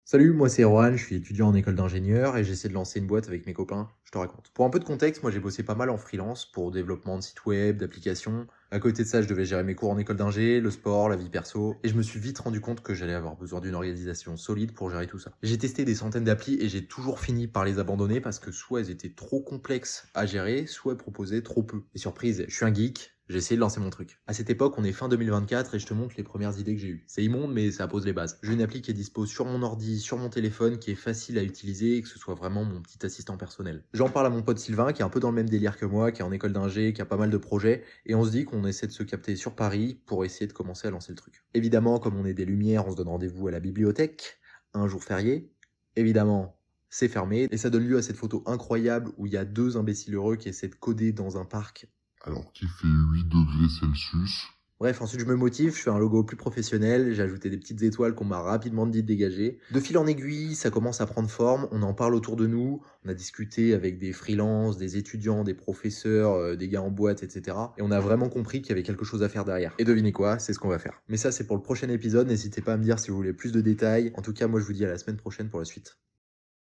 Salut, moi c'est Rohan, je suis étudiant en école d'ingénieur et j'essaie de lancer une boîte avec mes copains, je te raconte. Pour un peu de contexte, moi j'ai bossé pas mal en freelance pour développement de sites web, d'applications. À côté de ça, je devais gérer mes cours en école d'ingé, le sport, la vie perso, et je me suis vite rendu compte que j'allais avoir besoin d'une organisation solide pour gérer tout ça. J'ai testé des centaines d'applis et j'ai toujours fini par les abandonner parce que soit elles étaient trop complexes à gérer, soit elles proposaient trop peu. Et surprise, je suis un geek, j'ai essayé de lancer mon truc. À cette époque, on est fin 2024 et je te montre les premières idées que j'ai eues. C'est immonde, mais ça pose les bases. J'ai une appli qui est dispo sur mon ordi, sur mon téléphone, qui est facile à utiliser et que ce soit vraiment mon petit assistant personnel. J'en parle à mon pote Sylvain, qui est un peu dans le même délire que moi, qui est en école d'ingé, qui a pas mal de projets, et on se dit qu'on essaie de se capter sur Paris pour essayer de commencer à lancer le truc. Évidemment, comme on est des lumières, on se donne rendez-vous à la bibliothèque, un jour férié. Évidemment, c'est fermé, et ça donne lieu à cette photo incroyable où il y a deux imbéciles heureux qui essaient de coder dans un parc alors qu'il fait 8 degrés Celsius. Bref, ensuite je me motive, je fais un logo plus professionnel, j'ai ajouté des petites étoiles qu'on m'a rapidement dit de dégager. De fil en aiguille, ça commence à prendre forme, on en parle autour de nous, on a discuté avec des freelances, des étudiants, des professeurs, des gars en boîte, etc. Et on a vraiment compris qu'il y avait quelque chose à faire derrière. Et devinez quoi, c'est ce qu'on va faire. Mais ça c'est pour le prochain épisode, n'hésitez pas à me dire si vous voulez plus de détails. En tout cas, moi je vous dis à la semaine prochaine pour la suite.